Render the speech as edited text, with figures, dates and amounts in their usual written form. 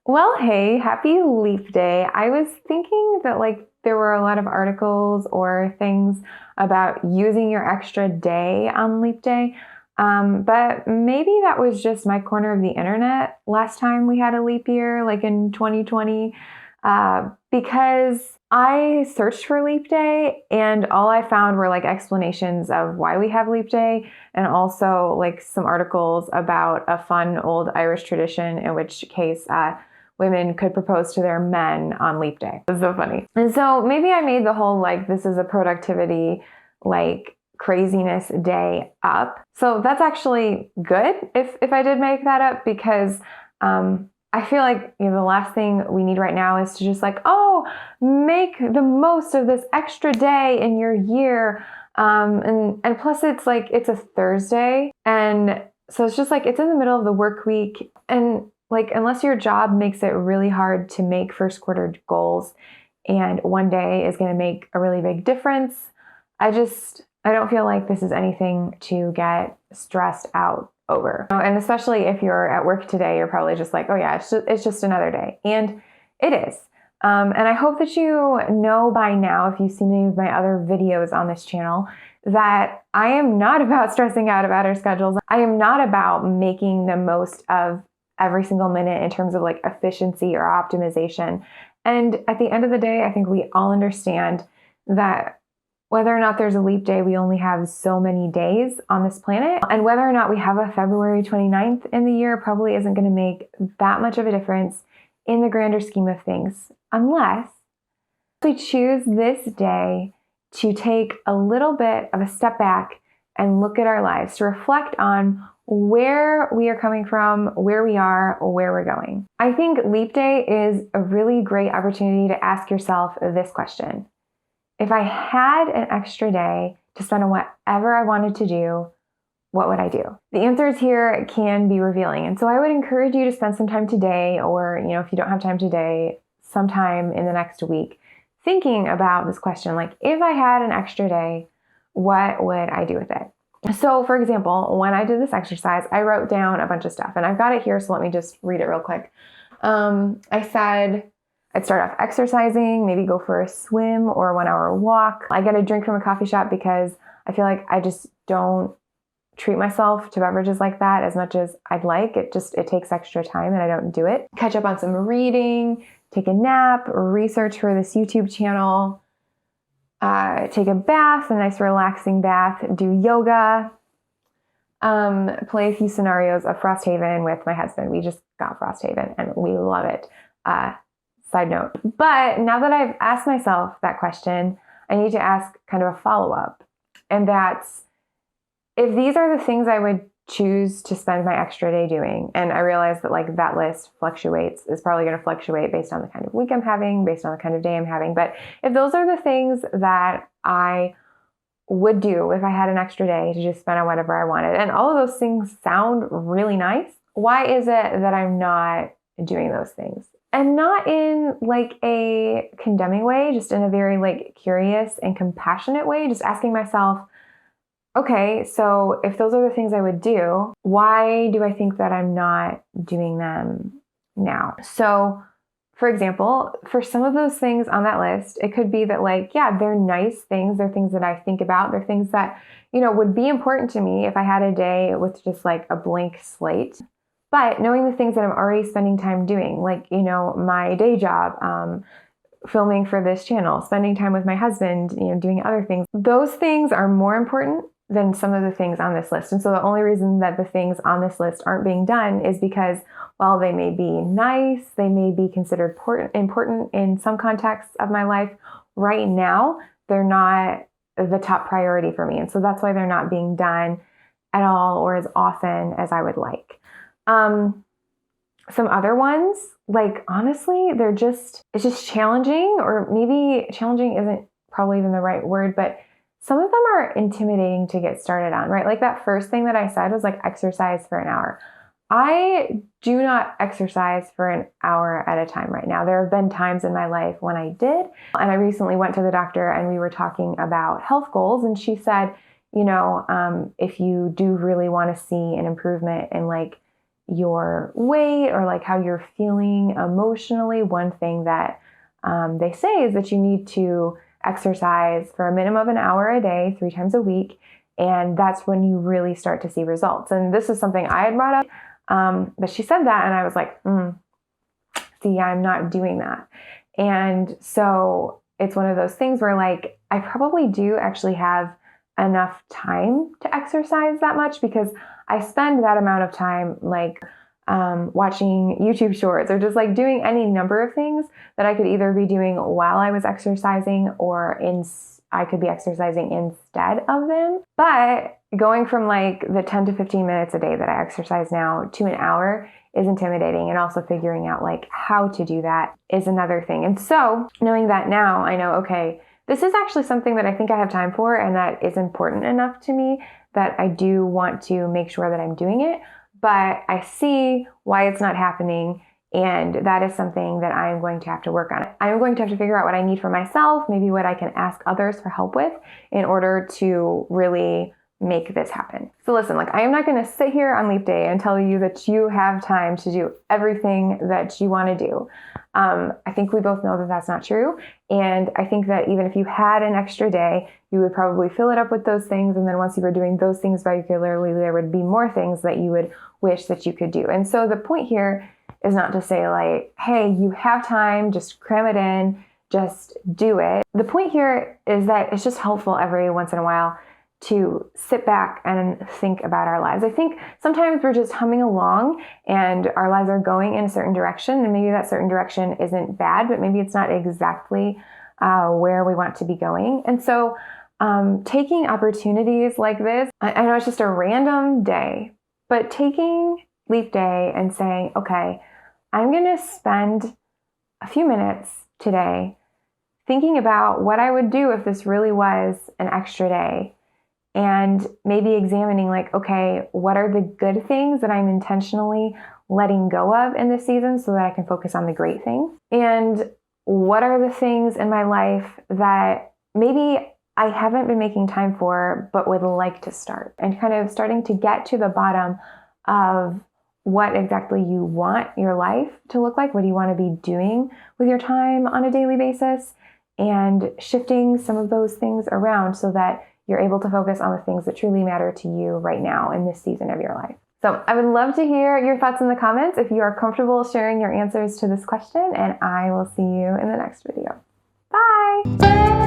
Well, hey, happy Leap Day. I was thinking that there were a lot of articles or things about using your extra day on Leap Day. But maybe that was just my corner of the internet last time we had a leap year, like in 2020, because I searched for Leap Day and all I found were like explanations of why we have Leap Day and also like some articles about a fun old Irish tradition in which case women could propose to their men on Leap Day. It's so funny. And so maybe I made the whole like this is a productivity like craziness day up. So that's actually good if I did make that up because I feel like the last thing we need right now is to just like, oh, make the most of this extra day in your year. And plus it's a Thursday. And so it's just like it's in the middle of the work week. And like unless your job makes it really hard to make first quarter goals and one day is going to make a really big difference, I don't feel like this is anything to get stressed out over. And especially if you're at work today, you're probably just like, oh yeah, it's just another day. And it is. And I hope that you know by now, if you've seen any of my other videos on this channel, that I am not about stressing out about our schedules. I am not about making the most of every single minute in terms of like efficiency or optimization. And at the end of the day, I think we all understand that whether or not there's a leap day, we only have so many days on this planet. And whether or not we have a February 29th in the year probably isn't going to make that much of a difference in the grander scheme of things, unless we choose this day to take a little bit of a step back and look at our lives, to reflect on where we are coming from, where we are, where we're going. I think Leap Day is a really great opportunity to ask yourself this question. If I had an extra day to spend on whatever I wanted to do, what would I do? The answers here can be revealing. And so I would encourage you to spend some time today, or, if you don't have time today, sometime in the next week, thinking about this question. Like, if I had an extra day, what would I do with it? So for example, when I did this exercise, I wrote down a bunch of stuff and I've got it here. So let me just read it real quick. I said, I'd start off exercising, maybe go for a swim or a 1 hour walk. I get a drink from a coffee shop because I feel like I just don't treat myself to beverages like that as much as I'd like. It takes extra time and I don't do it. Catch up on some reading, take a nap, research for this YouTube channel, take a bath, a nice relaxing bath, do yoga, play a few scenarios of Frosthaven with my husband. We just got Frosthaven and we love it. Side note. But now that I've asked myself that question, I need to ask kind of a follow-up. And that's, if these are the things I would choose to spend my extra day doing, and I realize that like that list is probably going to fluctuate based on the kind of week I'm having, based on the kind of day I'm having. But if those are the things that I would do if I had an extra day to just spend on whatever I wanted, and all of those things sound really nice, why is it that I'm not doing those things? And not in like a condemning way, just in a very like curious and compassionate way, just asking myself, okay, so if those are the things I would do, why do I think that I'm not doing them now? So for example, for some of those things on that list, it could be that like, yeah, they're nice things. They're things that I think about. They're things that, would be important to me if I had a day with just like a blank slate. But knowing the things that I'm already spending time doing, like, my day job, filming for this channel, spending time with my husband, doing other things, those things are more important than some of the things on this list. And so the only reason that the things on this list aren't being done is because while they may be nice, they may be considered important in some contexts of my life, right now, they're not the top priority for me. And so that's why they're not being done at all or as often as I would like. Some other ones, like honestly, it's just challenging, or maybe challenging isn't probably even the right word, but some of them are intimidating to get started on, right? Like that first thing that I said was like exercise for an hour. I do not exercise for an hour at a time right now. There have been times in my life when I did, and I recently went to the doctor and we were talking about health goals, and she said, if you do really want to see an improvement in like your weight or like how you're feeling emotionally, one thing that they say is that you need to exercise for a minimum of an hour a day, 3 times a week. And that's when you really start to see results. And this is something I had brought up, but she said that and I was like, see, I'm not doing that. And so it's one of those things where like, I probably do actually have enough time to exercise that much because I spend that amount of time like watching YouTube shorts or just like doing any number of things that I could either be doing while I was exercising or I could be exercising instead of them. But going from like the 10 to 15 minutes a day that I exercise now to an hour is intimidating, and also figuring out like how to do that is another thing. And so knowing that now, I know, okay, this is actually something that I think I have time for and that is important enough to me that I do want to make sure that I'm doing it, but I see why it's not happening. And that is something that I'm going to have to work on. I'm going to have to figure out what I need for myself, maybe what I can ask others for help with in order to really make this happen. So listen, like I am not going to sit here on Leap Day and tell you that you have time to do everything that you want to do. I think we both know that that's not true. And I think that even if you had an extra day, you would probably fill it up with those things. And then once you were doing those things regularly, there would be more things that you would wish that you could do. And so the point here is not to say like, hey, you have time, just cram it in, just do it. The point here is that it's just helpful every once in a while to sit back and think about our lives. I think sometimes we're just humming along and our lives are going in a certain direction, and maybe that certain direction isn't bad, but maybe it's not exactly where we want to be going. And so taking opportunities like this, I know it's just a random day, but taking Leap Day and saying, okay, I'm going to spend a few minutes today thinking about what I would do if this really was an extra day. And maybe examining like, okay, what are the good things that I'm intentionally letting go of in this season so that I can focus on the great things? And what are the things in my life that maybe I haven't been making time for, but would like to start? And kind of starting to get to the bottom of what exactly you want your life to look like. What do you want to be doing with your time on a daily basis? And shifting some of those things around so that you're able to focus on the things that truly matter to you right now in this season of your life. So I would love to hear your thoughts in the comments if you are comfortable sharing your answers to this question, and I will see you in the next video. Bye!